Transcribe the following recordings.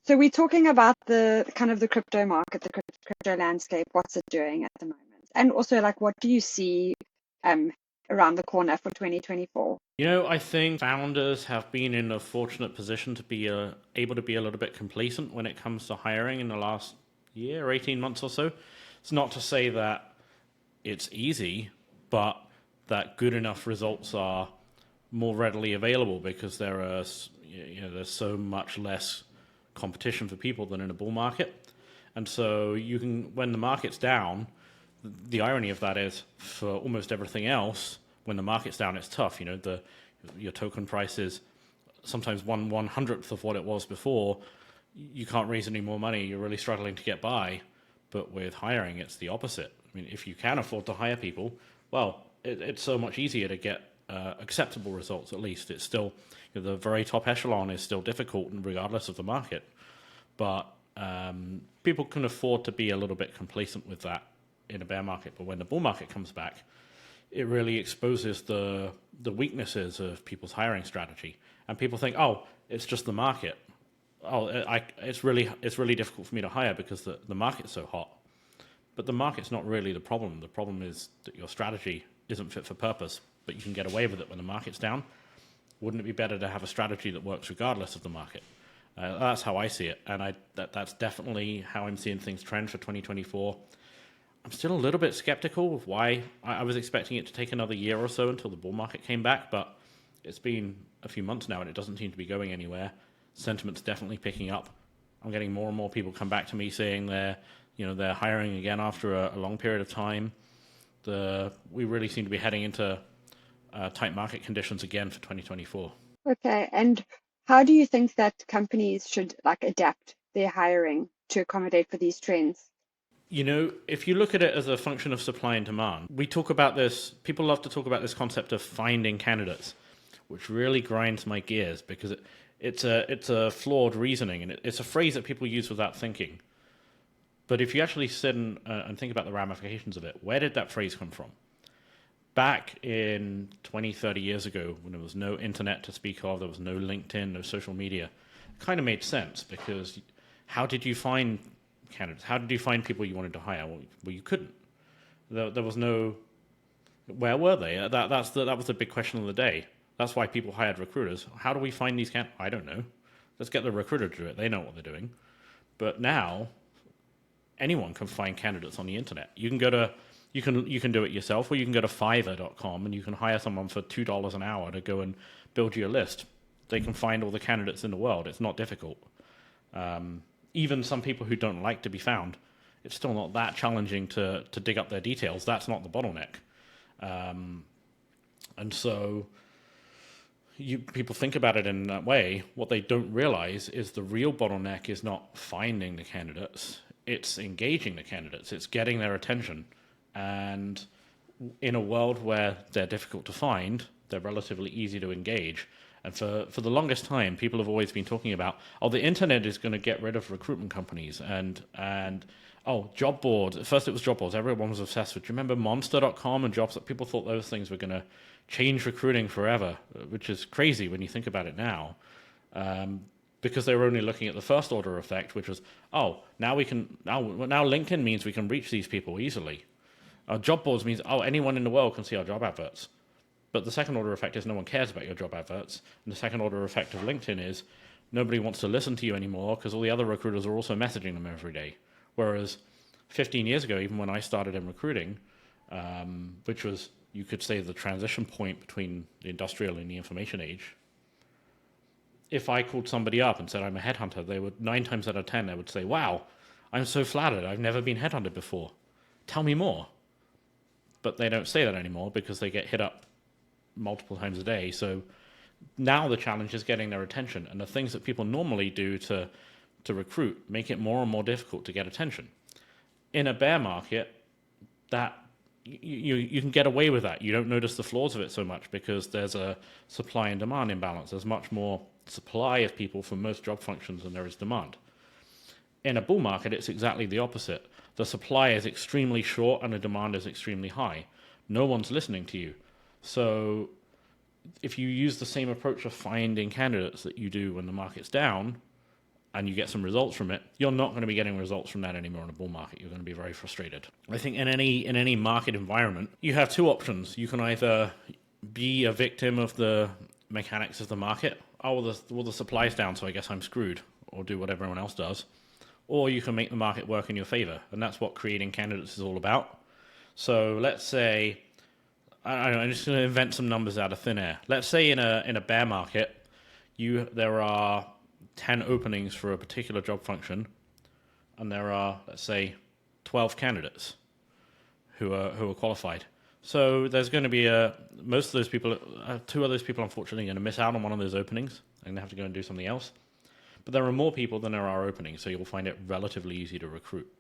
So we're talking about the kind of the crypto market, the crypto landscape, what's it doing at the moment? And also like what do you see um around the corner for 2024? I think founders have been in a fortunate position to be able to be a little bit complacent when it comes to hiring in the last year, or 18 months or so. It's not to say that it's easy, but that good enough results are more readily available because there's so much less competition for people than in a bull market. And so when the market's down, the irony of that is for almost everything else, when the market's down, it's tough. Your token price is sometimes 1/100th of what it was before. You can't raise any more money. You're really struggling to get by. But with hiring, it's the opposite. I mean, if you can afford to hire people, well, it's so much easier to get acceptable results. At least it's still the very top echelon is still difficult, regardless of the market. But people can afford to be a little bit complacent with that in a bear market. But when the bull market comes back, it really exposes the weaknesses of people's hiring strategy. And people think, oh, it's just the market. Oh, it's really difficult for me to hire because the market's so hot. But the market's not really the problem. The problem is that your strategy isn't fit for purpose, but you can get away with it when the market's down. Wouldn't it be better to have a strategy that works regardless of the market? That's how I see it, and that's definitely how I'm seeing things trend for 2024. I'm still a little bit skeptical of why. I was expecting it to take another year or so until the bull market came back, but it's been a few months now and it doesn't seem to be going anywhere. Sentiment's definitely picking up. I'm getting more and more people come back to me saying they're hiring again after a long period of time. We really seem to be heading into tight market conditions again for 2024. Okay, and how do you think that companies should like adapt their hiring to accommodate for these trends? If you look at it as a function of supply and demand, we talk about this, people love to talk about this concept of finding candidates, which really grinds my gears because it's a flawed reasoning, and it's a phrase that people use without thinking. But if you actually sit and think about the ramifications of it, where did that phrase come from? Back in 20, 30 years ago, when there was no internet to speak of, there was no LinkedIn, no social media, it kind of made sense because how did you find candidates? How did you find people you wanted to hire? Well, you couldn't. There was no. Where were they? That was the big question of the day. That's why people hired recruiters. How do we find these candidates? I don't know. Let's get the recruiter to do it. They know what they're doing. But now, anyone can find candidates on the internet. You can do it yourself, or you can go to Fiverr.com and you can hire someone for $2 an hour to go and build you a list. They can find all the candidates in the world. It's not difficult. Even some people who don't like to be found, it's still not that challenging to dig up their details. That's not the bottleneck. And so people think about it in that way. What they don't realize is the real bottleneck is not finding the candidates. It's engaging the candidates. It's getting their attention. And in a world where they're difficult to find, they're relatively easy to engage. And for the longest time, people have always been talking about, oh, the internet is going to get rid of recruitment companies and job boards. At first it was job boards. Everyone was obsessed with. Do you remember Monster.com and jobs? That people thought those things were going to change recruiting forever, which is crazy when you think about it now. Because they were only looking at the first order effect, which was, now LinkedIn means we can reach these people easily. Job boards means, anyone in the world can see our job adverts. But the second order effect is no one cares about your job adverts. And the second order effect of LinkedIn is nobody wants to listen to you anymore because all the other recruiters are also messaging them every day. Whereas 15 years ago, even when I started in recruiting, which was, you could say, the transition point between the industrial and the information age, if I called somebody up and said I'm a headhunter, they would 9 times out of 10, they would say, wow, I'm so flattered. I've never been headhunted before. Tell me more. But they don't say that anymore because they get hit up multiple times a day. So now the challenge is getting their attention, and the things that people normally do to recruit make it more and more difficult to get attention. In a bear market, that you can get away with that. You don't notice the flaws of it so much because there's a supply and demand imbalance. There's much more supply of people for most job functions than there is demand. In a bull market, it's exactly the opposite. The supply is extremely short and the demand is extremely high. No one's listening to you. So if you use the same approach of finding candidates that you do when the market's down, and you get some results from it, you're not going to be getting results from that anymore in a bull market. You're going to be very frustrated. I think in any market environment, you have two options. You can either be a victim of the mechanics of the market. Oh, well, the supply's down, so I guess I'm screwed, or do what everyone else does. Or you can make the market work in your favor, and that's what creating candidates is all about. So let's say, I don't know, I'm just going to invent some numbers out of thin air. Let's say in a bear market, there are 10 openings for a particular job function, and there are, let's say, 12 candidates who are qualified. So there's going to be most of those people, two of those people, unfortunately, are going to miss out on one of those openings. They're going to have to go and do something else. But there are more people than there are openings, so you'll find it relatively easy to recruit.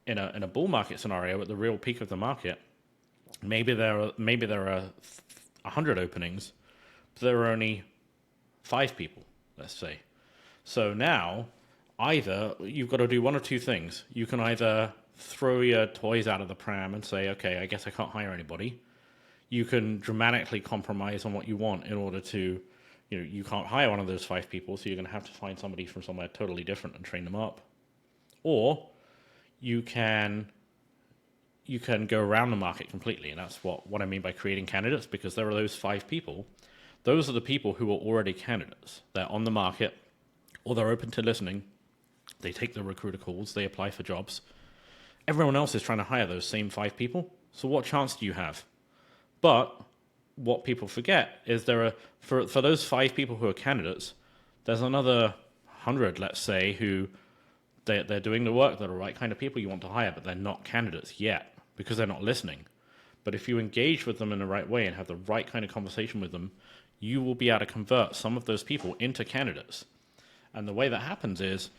In a bull market scenario, at the real peak of the market, maybe there are 100 openings, but there are only 5 people, let's say. So now, either you've got to do one of two things. You can either throw your toys out of the pram and say, okay, I guess I can't hire anybody. You can dramatically compromise on what you want in order to, you can't hire one of those 5 people, so you're going to have to find somebody from somewhere totally different and train them up. Or you can go around the market completely, and that's what I mean by creating candidates, because there are those 5 people. Those are the people who are already candidates. They're on the market, or they're open to listening. They take the recruiter calls, they apply for jobs. Everyone else is trying to hire those same 5 people, so what chance do you have? But what people forget is there are, for those 5 people who are candidates, there's another 100, let's say, who they're doing the work. They're the right kind of people you want to hire, but they're not candidates yet because they're not listening. But if you engage with them in the right way and have the right kind of conversation with them, you will be able to convert some of those people into candidates. And the way that happens is,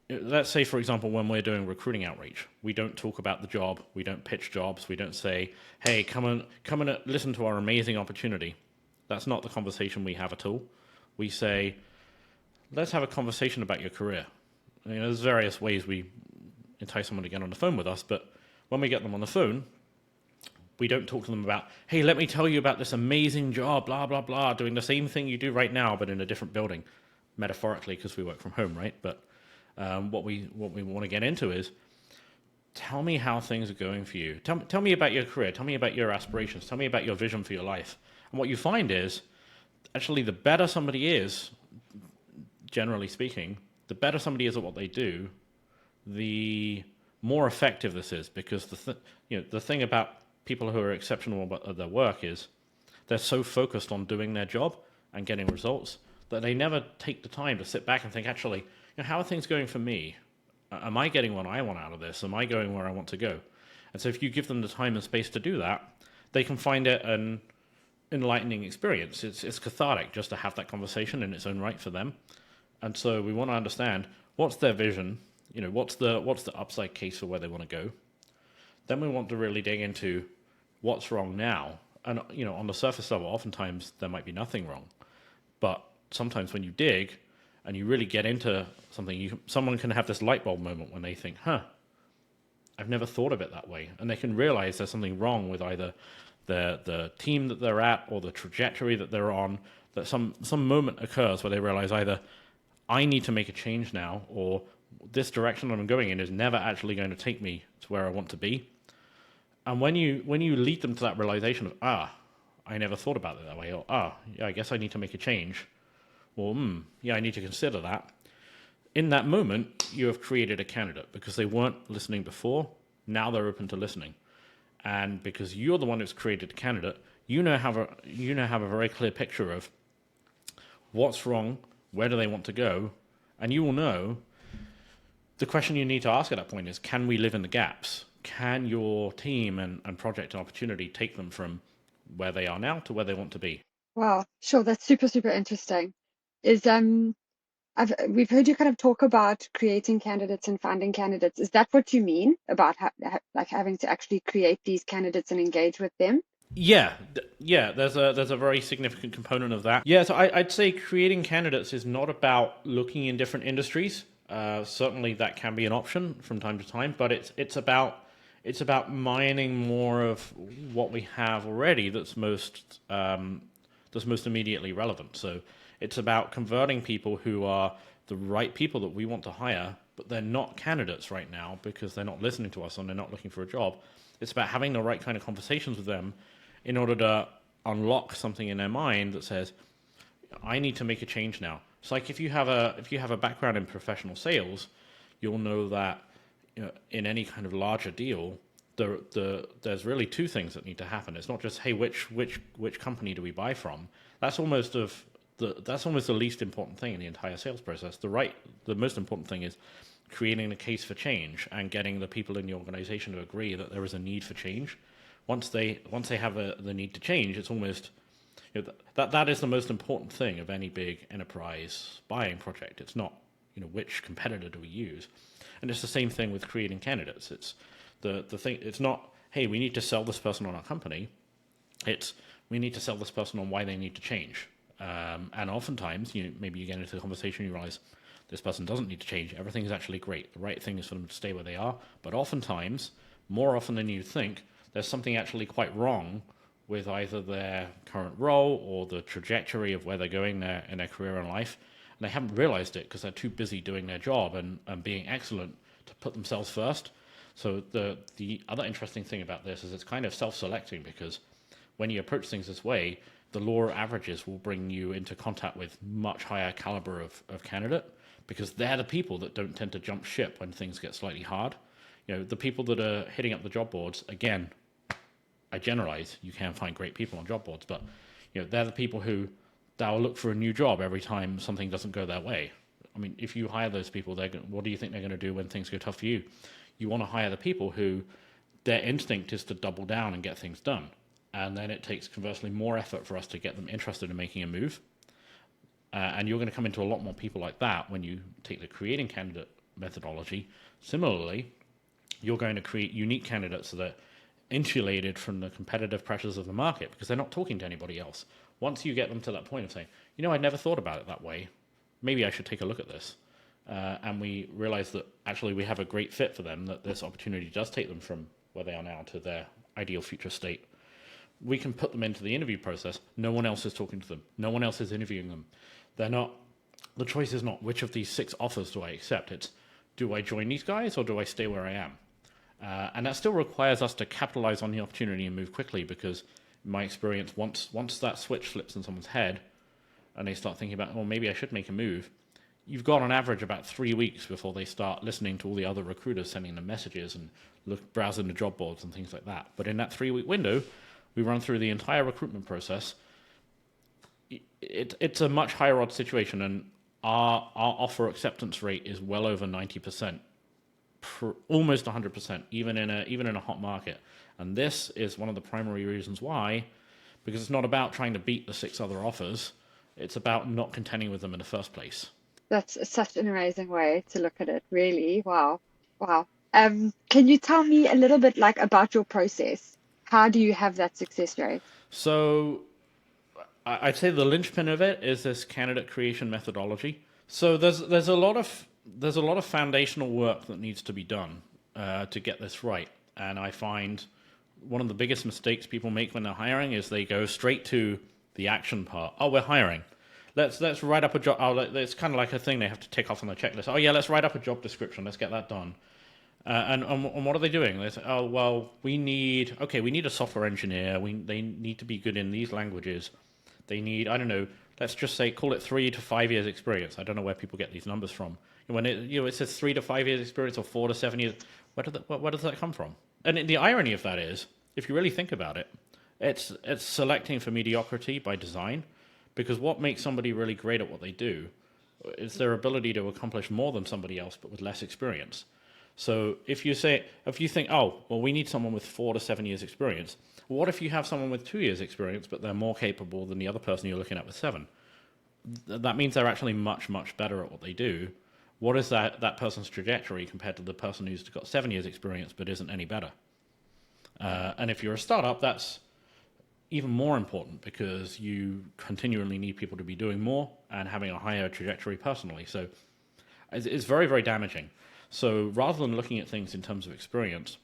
let's say, for example, when we're doing recruiting outreach, we don't talk about the job, we don't pitch jobs, we don't say, hey, come and listen to our amazing opportunity. That's not the conversation we have at all. We say, let's have a conversation about your career. There's various ways we entice someone to get on the phone with us, but when we get them on the phone, we don't talk to them about, hey, let me tell you about this amazing job, blah, blah, blah, doing the same thing you do right now, but in a different building, metaphorically, because we work from home, right? But what we want to get into is, tell me how things are going for you. Tell me about your career. Tell me about your aspirations. Tell me about your vision for your life. And what you find is, actually, the better somebody is, generally speaking, the better somebody is at what they do, the more effective this is. Because the thing about people who are exceptional at their work is they're so focused on doing their job and getting results that they never take the time to sit back and think, actually, how are things going for me? Am I getting what I want out of this? Am I going where I want to go? And so if you give them the time and space to do that, they can find it an enlightening experience. It's cathartic just to have that conversation in its own right for them. And so we want to understand what's their vision, what's the upside case for where they want to go. Then we want to really dig into what's wrong now. And on the surface level, oftentimes there might be nothing wrong. But sometimes when you dig and you really get into something, someone can have this light bulb moment when they think, I've never thought of it that way. And they can realize there's something wrong with either the team that they're at or the trajectory that they're on, that some moment occurs where they realize either I need to make a change now, or this direction that I'm going in is never actually going to take me to where I want to be. And when you lead them to that realization of, I never thought about it that way, or, yeah, I guess I need to make a change, or, yeah, I need to consider that. In that moment, you have created a candidate because they weren't listening before. Now they're open to listening. And because you're the one who's created a candidate, you now have a very clear picture of what's wrong, where do they want to go, and you will know the question you need to ask at that point is, can we live in the gaps? Can your team and project and opportunity take them from where they are now to where they want to be? Wow, sure, that's super, super interesting. We've heard you kind of talk about creating candidates and finding candidates. Is that what you mean about like having to actually create these candidates and engage with them? Yeah. There's a very significant component of that. Yeah, so I'd say creating candidates is not about looking in different industries. Certainly, that can be an option from time to time, but it's about mining more of what we have already that's that's most immediately relevant. So it's about converting people who are the right people that we want to hire, but they're not candidates right now because they're not listening to us and they're not looking for a job. It's about having the right kind of conversations with them in order to unlock something in their mind that says, I need to make a change now. It's like if you have a background in professional sales, you'll know that in any kind of larger deal, there's really two things that need to happen. It's not just, hey, which company do we buy from? That's almost the least important thing in the entire sales process. The most important thing is creating a case for change and getting the people in the organization to agree that there is a need for change. Once they have the need to change, it's almost that is the most important thing of any big enterprise buying project. It's not which competitor do we use, and it's the same thing with creating candidates. It's the thing. It's not, hey, we need to sell this person on our company. It's, we need to sell this person on why they need to change. And oftentimes, maybe you get into the conversation, you realize this person doesn't need to change. Everything is actually great. The right thing is for them to stay where they are. But oftentimes, more often than you think, there's something actually quite wrong with either their current role or the trajectory of where they're going in their career and life. And they haven't realized it because they're too busy doing their job and being excellent to put themselves first. So the other interesting thing about this is it's kind of self-selecting, because when you approach things this way, the law of averages will bring you into contact with much higher caliber of candidate, because they're the people that don't tend to jump ship when things get slightly hard. The people that are hitting up the job boards, again, I generalize, you can find great people on job boards, but they're the people who they'll look for a new job every time something doesn't go their way. I mean, if you hire those people, what do you think they're going to do when things go tough for you? You want to hire the people who their instinct is to double down and get things done. And then it takes, conversely, more effort for us to get them interested in making a move. And you're going to come into a lot more people like that when you take the creating candidate methodology. Similarly, you're going to create unique candidates that are insulated from the competitive pressures of the market, because they're not talking to anybody else. Once you get them to that point of saying, I never thought about it that way, maybe I should take a look at this. And we realize that actually we have a great fit for them, that this opportunity does take them from where they are now to their ideal future state. We can put them into the interview process. No one else is talking to them. No one else is interviewing them. The choice is not which of these 6 offers do I accept. It's, do I join these guys or do I stay where I am? And that still requires us to capitalize on the opportunity and move quickly, because in my experience, once that switch flips in someone's head and they start thinking about, maybe I should make a move, you've got on average about 3 weeks before they start listening to all the other recruiters sending them messages and browsing the job boards and things like that. But in that 3-week window, we run through the entire recruitment process. It's a much higher odds situation, and our offer acceptance rate is well over 90%, almost 100%, even in a hot market. And this is one of the primary reasons why, because it's not about trying to beat the 6 other offers. It's about not contending with them in the first place. That's such an amazing way to look at it, really. Wow. Wow. Can you tell me a little bit about your process? How do you have that success rate? So I'd say the linchpin of it is this candidate creation methodology. So there's a lot of foundational work that needs to be done to get this right. And I find one of the biggest mistakes people make when they're hiring is they go straight to the action part. Oh, we're hiring. Let's write up a job. Oh, it's kind of like a thing they have to tick off on the checklist. Oh yeah, let's write up a job description. Let's get that done. And what are they doing? They say, oh well, we need a software engineer. They need to be good in these languages. They need, I don't know, let's just say, call it 3 to 5 years experience. I don't know where people get these numbers from. When it says 3 to 5 years experience or 4 to 7 years, where does that come from? And the irony of that is, if you really think about it, it's selecting for mediocrity by design, because what makes somebody really great at what they do is their ability to accomplish more than somebody else, but with less experience. So if you think, oh, well, we need someone with 4 to 7 years experience. What if you have someone with 2 years experience, but they're more capable than the other person you're looking at with 7? That means they're actually much, much better at what they do. What is that person's trajectory compared to the person who's got 7 years experience but isn't any better? And if you're a startup, that's even more important, because you continually need people to be doing more and having a higher trajectory personally. So it's very, very damaging. So rather than looking at things in terms of experience,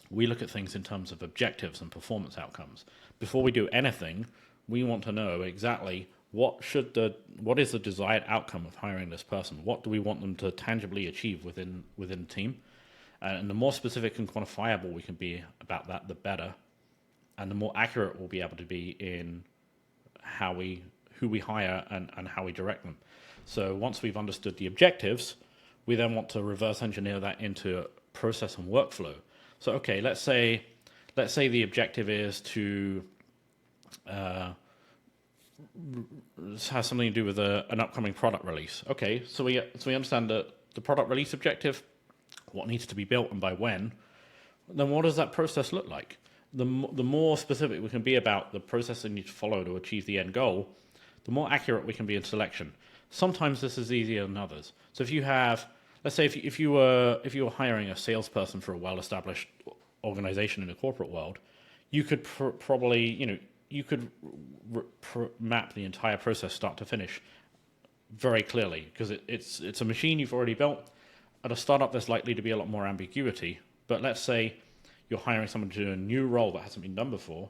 we look at things in terms of objectives and performance outcomes. Before we do anything, we want to know exactly what is the desired outcome of hiring this person. What do we want them to tangibly achieve within the team? And the more specific and quantifiable we can be about that, the better. And the more accurate we'll be able to be in who we hire and how we direct them. So once we've understood the objectives, we then want to reverse engineer that into process and workflow. So okay, let's say the objective is to has something to do with an upcoming product release. Okay, so we understand the product release objective, what needs to be built and by when. Then what does that process look like? The more specific we can be about the process that you need to follow to achieve the end goal, the more accurate we can be in selection. Sometimes this is easier than others. So if you have, let's say if you were hiring a salesperson for a well-established organization in the corporate world, you could probably, you could map the entire process start to finish very clearly, because it's a machine you've already built. At a startup, there's likely to be a lot more ambiguity. But let's say you're hiring someone to do a new role that hasn't been done before.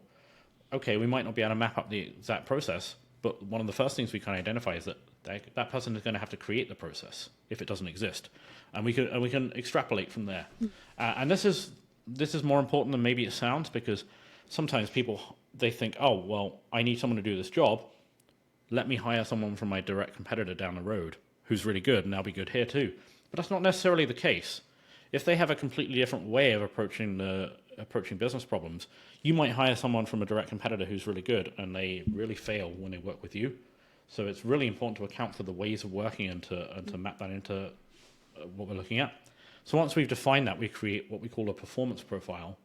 Okay, we might not be able to map up the exact process, but one of the first things we can identify is that that person is going to have to create the process if it doesn't exist, and we can extrapolate from there. And this is more important than maybe it sounds, because sometimes people, they think, oh, well, I need someone to do this job. Let me hire someone from my direct competitor down the road who's really good, and they'll be good here too. But that's not necessarily the case. If they have a completely different way of approaching business problems, you might hire someone from a direct competitor who's really good, and they really fail when they work with you. So it's really important to account for the ways of working and to map that into what we're looking at. So once we've defined that, we create what we call a performance profile.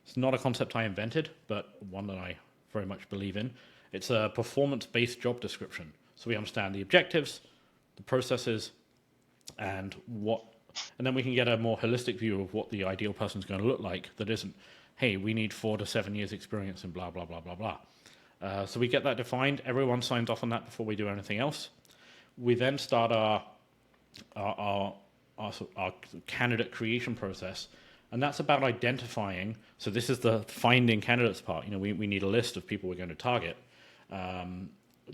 It's not a concept I invented, but one that I very much believe in. It's a performance-based job description. So we understand the objectives, the processes, and then we can get a more holistic view of what the ideal person is going to look like. That isn't, hey, we need 4 to 7 years experience and blah, blah, blah, blah, blah. So we get that defined. Everyone signs off on that before we do anything else. We then start our candidate creation process. And that's about identifying. So this is the finding candidates part. We need a list of people we're going to target.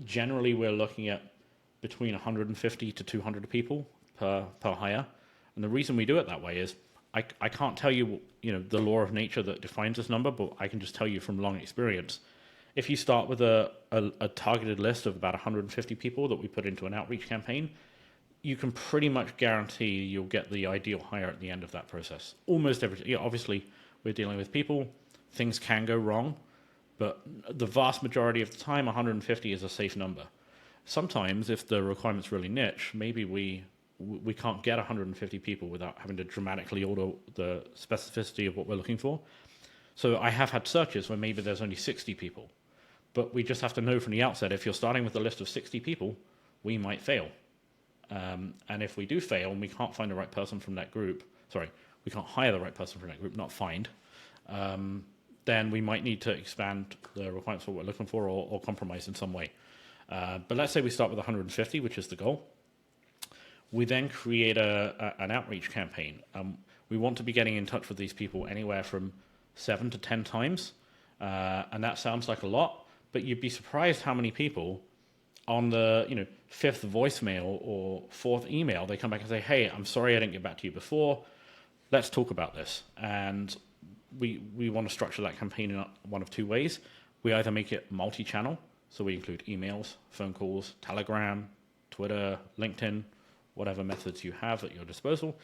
Generally, we're looking at between 150 to 200 people per hire. And the reason we do it that way is I can't tell you, the law of nature that defines this number, but I can just tell you from long experience. If you start with a targeted list of about 150 people that we put into an outreach campaign, you can pretty much guarantee you'll get the ideal hire at the end of that process. Almost every, obviously, we're dealing with people. Things can go wrong, but the vast majority of the time, 150 is a safe number. Sometimes, if the requirement's really niche, maybe we can't get 150 people without having to dramatically alter the specificity of what we're looking for. So I have had searches where maybe there's only 60 people, but we just have to know from the outset, if you're starting with a list of 60 people, we might fail. And if we do fail and we can't find the right person from that group, we can't hire the right person from that group, not find, then we might need to expand the requirements for what we're looking for or compromise in some way. But let's say we start with 150, which is the goal. We then create an outreach campaign. We want to be getting in touch with these people anywhere from 7 to 10 times. And that sounds like a lot, but you'd be surprised how many people on the 5th voicemail or 4th email, they come back and say, hey, I'm sorry I didn't get back to you before. Let's talk about this. And we want to structure that campaign in one of 2 ways. We either make it multi-channel, so we include emails, phone calls, Telegram, Twitter, LinkedIn, whatever methods you have at your disposal,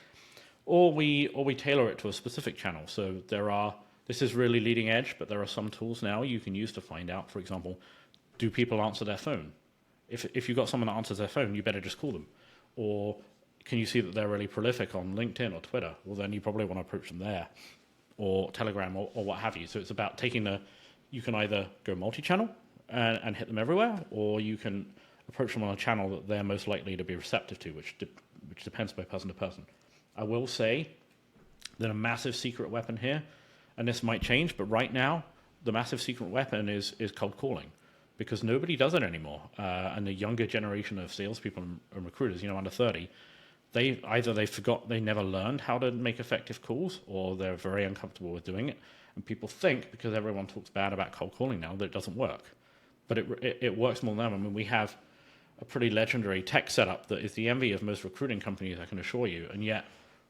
or we tailor it to a specific channel. So this is really leading edge, but there are some tools now you can use to find out, for example, do people answer their phone? If you've got someone that answers their phone, you better just call them. Or can you see that they're really prolific on LinkedIn or Twitter? Well, then you probably want to approach them there, or Telegram, or what have you. So it's about you can either go multi-channel and hit them everywhere, or you can approach them on a channel that they're most likely to be receptive to, which depends by person to person. I will say that a massive secret weapon here, and this might change, but right now, the massive secret weapon is cold calling, because nobody does it anymore. And the younger generation of salespeople and recruiters, under 30, they forgot, they never learned how to make effective calls, or they're very uncomfortable with doing it. And people think, because everyone talks bad about cold calling now, that it doesn't work. but it works more than ever. I mean, we have a pretty legendary tech setup that is the envy of most recruiting companies, I can assure you, and yet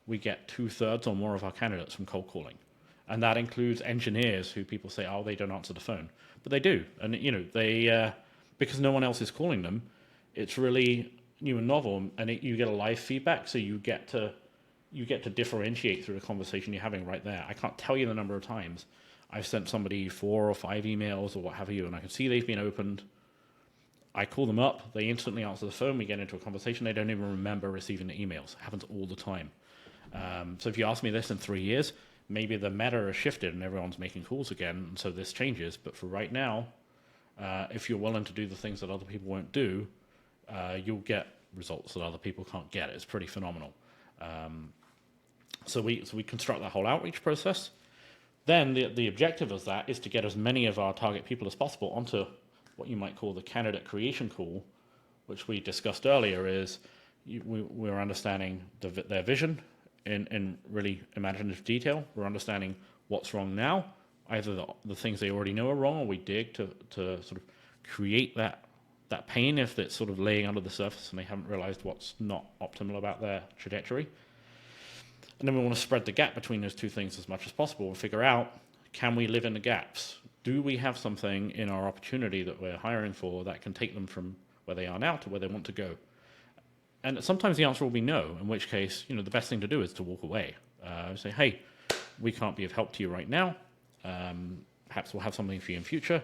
we get 2/3 or more of our candidates from cold calling. And that includes engineers who people say, oh, they don't answer the phone. But they do. And, they because no one else is calling them, it's really new and novel, and you get a live feedback, so you get to differentiate through the conversation you're having right there. I can't tell you the number of times I've sent somebody 4 or 5 emails or what have you, and I can see they've been opened. I call them up, they instantly answer the phone, we get into a conversation, they don't even remember receiving the emails. It happens all the time. So if you ask me this in 3 years, maybe the meta has shifted and everyone's making calls again, and so this changes. But for right now, if you're willing to do the things that other people won't do, you'll get results that other people can't get. It's pretty phenomenal. So we construct that whole outreach process. Then the objective of that is to get as many of our target people as possible onto what you might call the candidate creation call, which we discussed earlier. Is we're understanding their vision in really imaginative detail. We're understanding what's wrong now, either the things they already know are wrong, or we dig to sort of create that pain if it's sort of laying under the surface and they haven't realized what's not optimal about their trajectory. And then we want to spread the gap between those two things as much as possible and figure out, can we live in the gaps? Do we have something in our opportunity that we're hiring for that can take them from where they are now to where they want to go? And sometimes the answer will be no, in which case, the best thing to do is to walk away. Say, hey, we can't be of help to you right now. Perhaps we'll have something for you in future.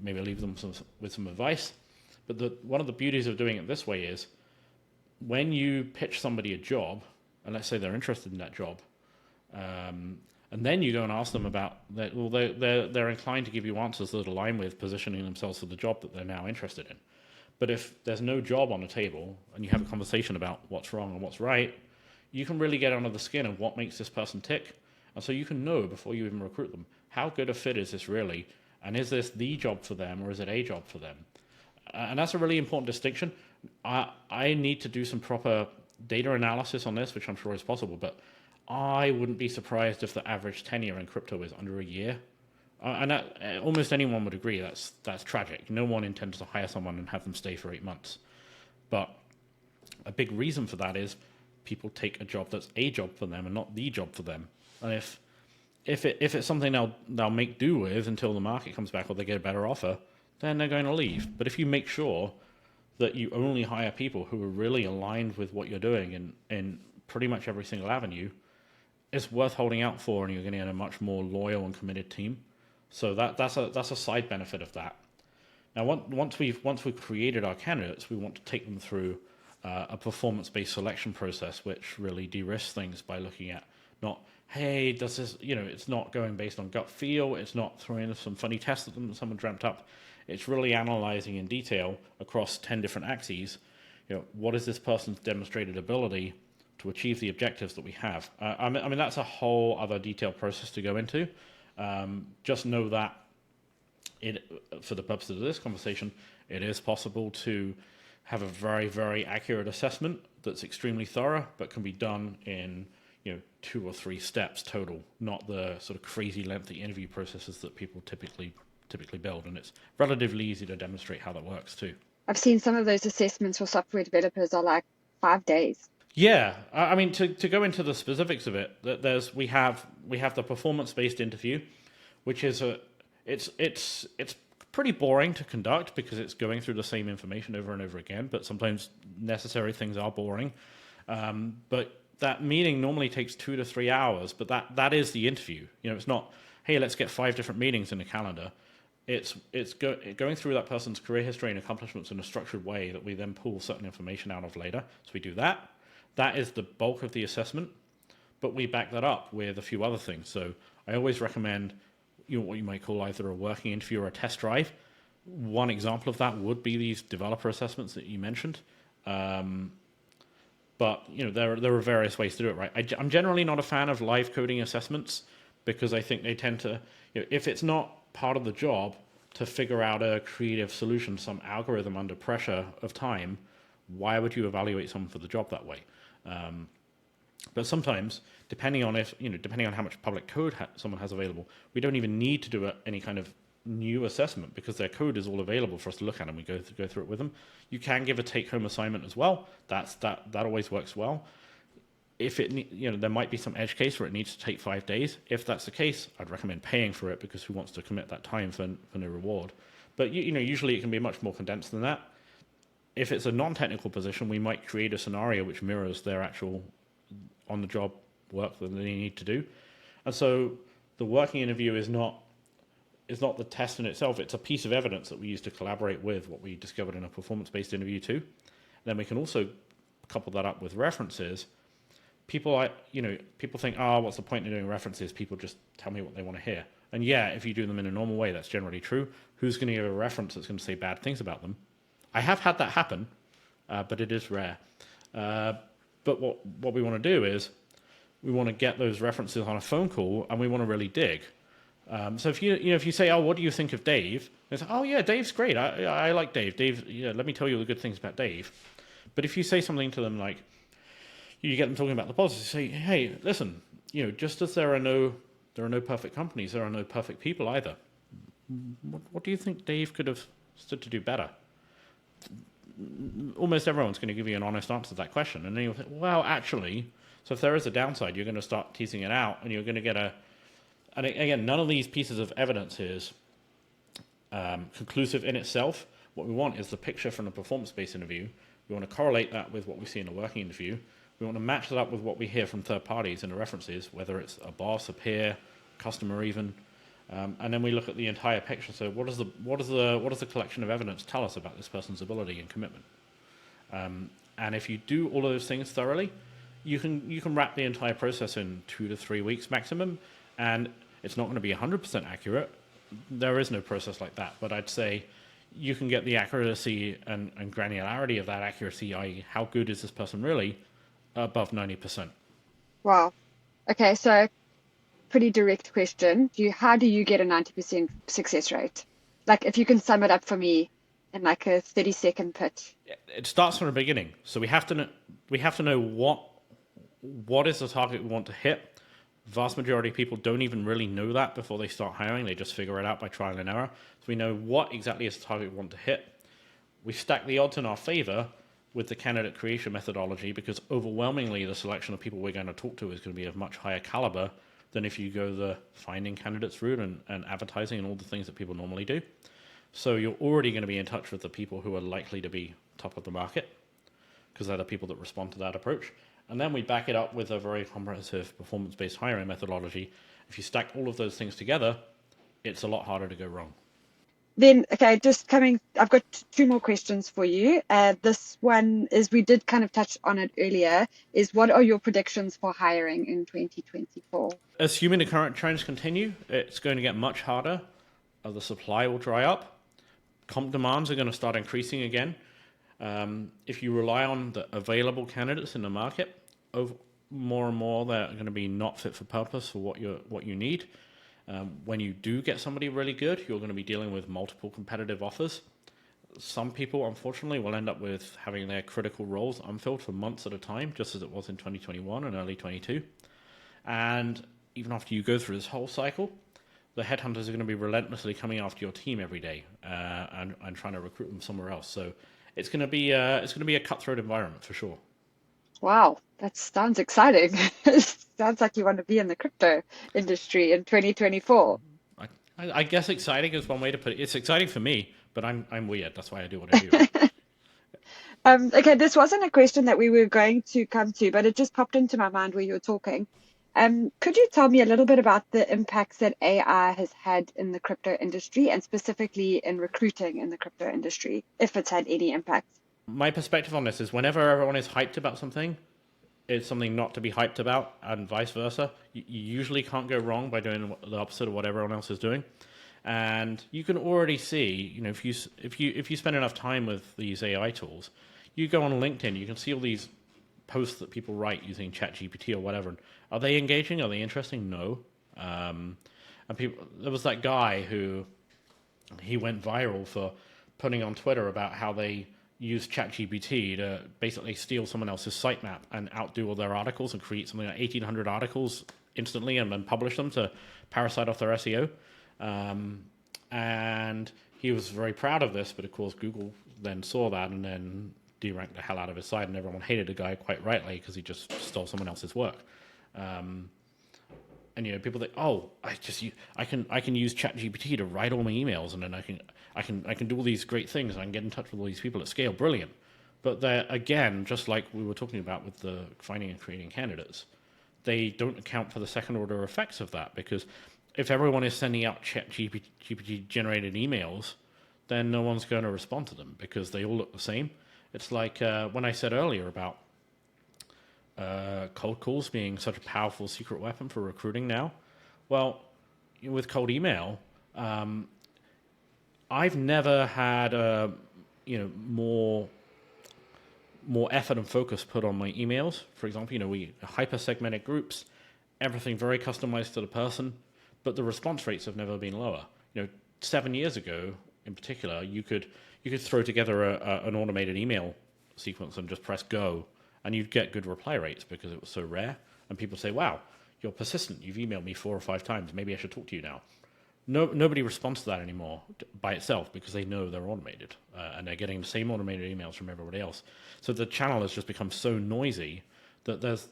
Maybe leave them with some advice. But one of the beauties of doing it this way is when you pitch somebody a job, and let's say they're interested in that job, and then you go and ask them about that. Well, they're inclined to give you answers that align with positioning themselves for the job that they're now interested in. But if there's no job on the table and you have a conversation about what's wrong and what's right, you can really get under the skin of what makes this person tick. And so you can know before you even recruit them, how good a fit is this really? And is this the job for them, or is it a job for them? And that's a really important distinction. I need to do some proper data analysis on this, which I'm sure is possible, but I wouldn't be surprised if the average tenure in crypto is under a year. And that, almost anyone would agree that's tragic. No one intends to hire someone and have them stay for 8 months. But a big reason for that is people take a job that's a job for them and not the job for them. And if it's something they'll make do with until the market comes back or they get a better offer, then they're going to leave. But if you make sure that you only hire people who are really aligned with what you're doing in pretty much every single avenue, it's worth holding out for, and you're going to get a much more loyal and committed team. So that's a side benefit of that. Now, once we've created our candidates, we want to take them through a performance-based selection process, which really de-risks things by looking at not, hey, does this, it's not going based on gut feel. It's not throwing some funny tests at them that someone dreamt up. It's really analyzing in detail across 10 different axes. What is this person's demonstrated ability to achieve the objectives that we have? I mean, that's a whole other detailed process to go into. Just know that for the purposes of this conversation, it is possible to have a very, very accurate assessment that's extremely thorough, but can be done in 2 or 3 steps total, not the sort of crazy lengthy interview processes that people typically build. And it's relatively easy to demonstrate how that works too. I've seen some of those assessments for software developers are like 5 days. Yeah, I mean, to go into the specifics of it, we have the performance-based interview, which is it's pretty boring to conduct because it's going through the same information over and over again. But sometimes necessary things are boring. But that meeting normally takes 2 to 3 hours. But that is the interview. It's not, hey, let's get 5 different meetings in the calendar. It's going through that person's career history and accomplishments in a structured way that we then pull certain information out of later. So we do that. That is the bulk of the assessment, but we back that up with a few other things. So I always recommend what you might call either a working interview or a test drive. One example of that would be these developer assessments that you mentioned. But there are various ways to do it, right? I'm generally not a fan of live coding assessments because I think they tend to, if it's not part of the job to figure out a creative solution, some algorithm under pressure of time, why would you evaluate someone for the job that way? But sometimes, depending on how much public code someone has available, we don't even need to do any kind of new assessment because their code is all available for us to look at and we go through it with them. You can give a take-home assignment as well. That always works well. If there might be some edge case where it needs to take 5 days. If that's the case, I'd recommend paying for it because who wants to commit that time for no reward? But usually it can be much more condensed than that. If it's a non-technical position, we might create a scenario which mirrors their actual on-the-job work that they need to do. And so the working interview is not the test in itself. It's a piece of evidence that we use to collaborate with what we discovered in a performance-based interview too. Then we can also couple that up with references. People think, what's the point in doing references? People just tell me what they want to hear. And yeah, if you do them in a normal way, that's generally true. Who's going to give a reference that's going to say bad things about them? I have had that happen, but it is rare. But what we want to do is we want to get those references on a phone call, and we want to really dig. So if you say, what do you think of Dave? They say, yeah, Dave's great. I like Dave. Dave, let me tell you the good things about Dave. But if you say something to them like, you get them talking about the positives, say, hey, listen, just as there are no perfect companies, there are no perfect people either. What do you think Dave could have stood to do better? Almost everyone's going to give you an honest answer to that question. And then you'll think, well, actually, so if there is a downside, you're going to start teasing it out and you're going to get and again, none of these pieces of evidence is conclusive in itself. What we want is the picture from the performance-based interview. We want to correlate that with what we see in a working interview. We want to match that up with what we hear from third parties in the references, whether it's a boss, a peer, customer even. And then we look at the entire picture. So what does the collection of evidence tell us about this person's ability and commitment? And if you do all of those things thoroughly, you can wrap the entire process in 2 to 3 weeks maximum. And it's not going to be 100% accurate. There is no process like that. But I'd say you can get the accuracy and granularity of that accuracy, i.e. how good is this person really, above 90%. Wow. Okay, so pretty direct question. How do you get a 90% success rate? Like if you can sum it up for me in like a 30-second pitch. It starts from the beginning. So we have to know what is the target we want to hit. Vast majority of people don't even really know that before they start hiring. They just figure it out by trial and error. So we know what exactly is the target we want to hit. We stack the odds in our favor with the candidate creation methodology because overwhelmingly the selection of people we're going to talk to is going to be of much higher caliber than if you go the finding candidates route and advertising and all the things that people normally do. So you're already going to be in touch with the people who are likely to be top of the market because they're the people that respond to that approach. And then we back it up with a very comprehensive performance-based hiring methodology. If you stack all of those things together, it's a lot harder to go wrong. Then, okay, I've got 2 more questions for you. This one is, we did kind of touch on it earlier, is what are your predictions for hiring in 2024? Assuming the current trends continue, it's going to get much harder. The supply will dry up. Comp demands are going to start increasing again. If you rely on the available candidates in the market, more and more they're going to be not fit for purpose for what you need. When you do get somebody really good, you're going to be dealing with multiple competitive offers. Some people, unfortunately, will end up with having their critical roles unfilled for months at a time, just as it was in 2021 and early 22. And even after you go through this whole cycle, the headhunters are going to be relentlessly coming after your team every day and trying to recruit them somewhere else. So it's going to be a cutthroat environment for sure. Wow, that sounds exciting. Sounds like you want to be in the crypto industry in 2024. I guess exciting is one way to put it. It's exciting for me, but I'm weird. That's why I do what I do. Okay, this wasn't a question that we were going to come to, but it just popped into my mind where you were talking. Could you tell me a little bit about the impacts that AI has had in the crypto industry and specifically in recruiting in the crypto industry, if it's had any impact? My perspective on this is whenever everyone is hyped about something, it's something not to be hyped about, and vice versa. You usually can't go wrong by doing the opposite of what everyone else is doing. And you can already see, if you spend enough time with these AI tools, you go on LinkedIn, you can see all these posts that people write using ChatGPT or whatever. Are they engaging? Are they interesting? No. And there was that guy who he went viral for putting on Twitter about how they use ChatGPT to basically steal someone else's sitemap and outdo all their articles and create something like 1,800 articles instantly and then publish them to parasite off their SEO. And he was very proud of this, but of course Google then saw that and then deranked the hell out of his site, and everyone hated the guy quite rightly because he just stole someone else's work. And people think, oh, I can use ChatGPT to write all my emails, and then I can do all these great things, and I can get in touch with all these people at scale. Brilliant. But they're, again, just like we were talking about with the finding and creating candidates, they don't account for the second order effects of that, because if everyone is sending out ChatGPT generated emails, then no one's going to respond to them because they all look the same. It's like when I said earlier about cold calls being such a powerful secret weapon for recruiting now. Well, with cold email, I've never had more effort and focus put on my emails. For example, we hyper segmented groups, everything very customized to the person, but the response rates have never been lower. 7 years ago, in particular, you could throw together an automated email sequence and just press go, and you'd get good reply rates because it was so rare. And people say, wow, you're persistent. You've emailed me 4 or 5 times. Maybe I should talk to you now. Nobody responds to that anymore by itself because they know they're automated and they're getting the same automated emails from everybody else. So the channel has just become so noisy that there's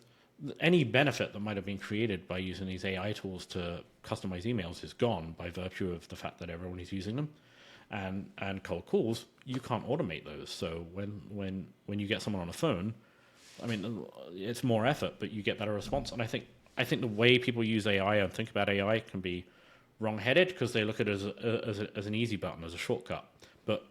any benefit that might have been created by using these AI tools to customize emails is gone by virtue of the fact that everyone is using them. And cold calls, you can't automate those. So when you get someone on the phone, I mean, it's more effort, but you get better response. And I think the way people use AI and think about AI can be wrong-headed because they look at it as an easy button, as a shortcut. But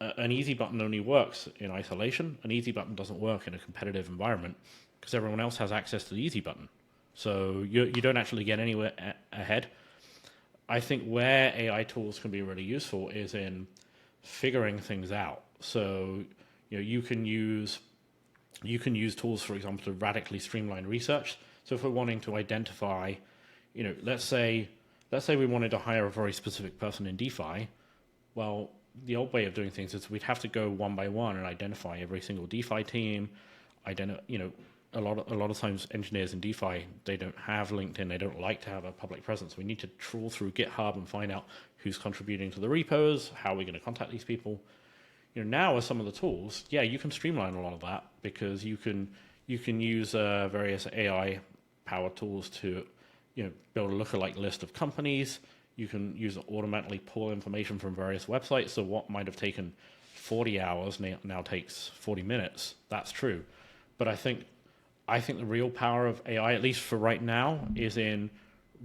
an easy button only works in isolation. An easy button doesn't work in a competitive environment because everyone else has access to the easy button. So you don't actually get anywhere ahead. I think where AI tools can be really useful is in figuring things out. So you can use tools, for example, to radically streamline research. So if we're wanting to identify, let's say we wanted to hire a very specific person in DeFi, well, the old way of doing things is we'd have to go one by one and identify every single DeFi team. A lot of times engineers in DeFi, they don't have LinkedIn, they don't like to have a public presence. We need to trawl through GitHub and find out who's contributing to the repos, how are we going to contact these people. Now with some of the tools, you can streamline a lot of that because you can use various AI powered tools to build a lookalike list of companies. You can use it automatically pull information from various websites. So what might have taken 40 hours now takes 40 minutes. That's true. But I think the real power of AI, at least for right now, is in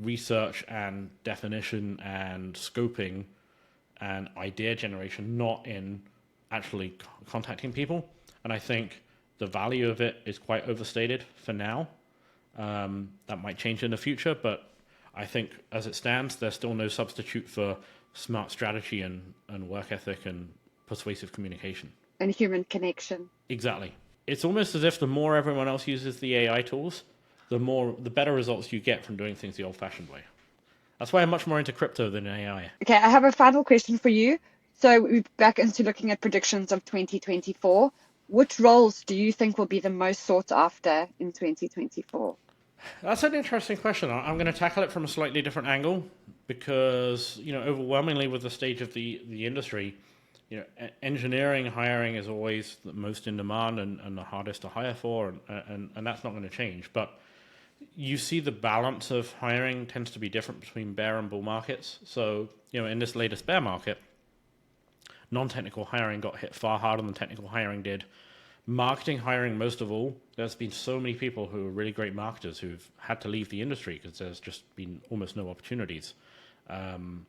research and definition and scoping and idea generation, not in actually contacting people. And I think the value of it is quite overstated for now. That might change in the future, but I think as it stands, there's still no substitute for smart strategy and work ethic and persuasive communication. And human connection. Exactly. It's almost as if the more everyone else uses the AI tools, the better results you get from doing things the old-fashioned way. That's why I'm much more into crypto than AI. Okay, I have a final question for you. So we're back into looking at predictions of 2024. Which roles do you think will be the most sought after in 2024? That's an interesting question. I'm going to tackle it from a slightly different angle because, overwhelmingly with the stage of the industry, engineering hiring is always the most in demand and the hardest to hire for, and that's not going to change. But you see the balance of hiring tends to be different between bear and bull markets. So, in this latest bear market, non-technical hiring got hit far harder than technical hiring did. Marketing hiring, most of all, there's been so many people who are really great marketers who've had to leave the industry because there's just been almost no opportunities. And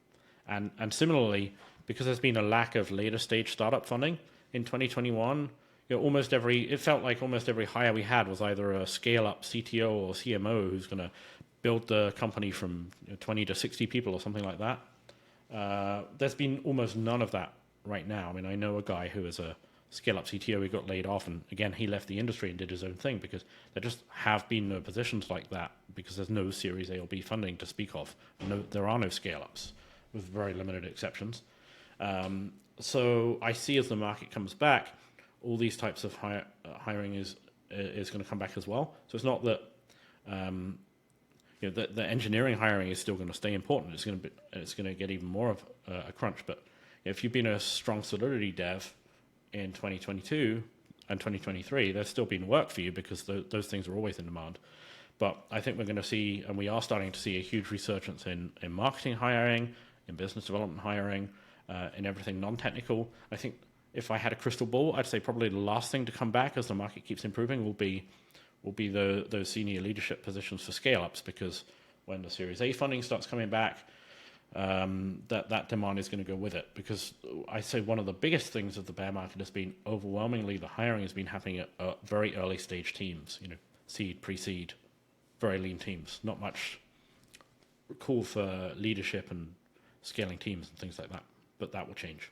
similarly, because there's been a lack of later stage startup funding in 2021, it felt like almost every hire we had was either a scale up CTO or CMO who's going to build the company from 20 to 60 people or something like that. There's been almost none of that right now. I mean, I know a guy who is a scale-up CTO who got laid off, and again, he left the industry and did his own thing because there just have been no positions like that because there's no Series A or B funding to speak of. There are no scale-ups, with very limited exceptions. So I see as the market comes back, all these types of hiring is going to come back as well. So it's not that the engineering hiring is still going to stay important. It's going to get even more of a crunch. But if you've been a strong Solidity dev in 2022 and 2023, there's still been work for you because those things are always in demand. But I think we're going to see, and we are starting to see, a huge resurgence in marketing hiring, in business development hiring, in everything non-technical. I think if I had a crystal ball, I'd say probably the last thing to come back as the market keeps improving will be those senior leadership positions for scale-ups, because when the Series A funding starts coming back, that demand is going to go with it. Because I say one of the biggest things of the bear market has been overwhelmingly the hiring has been happening at very early stage teams, seed, pre-seed, very lean teams, not much call for leadership and scaling teams and things like that. But that will change.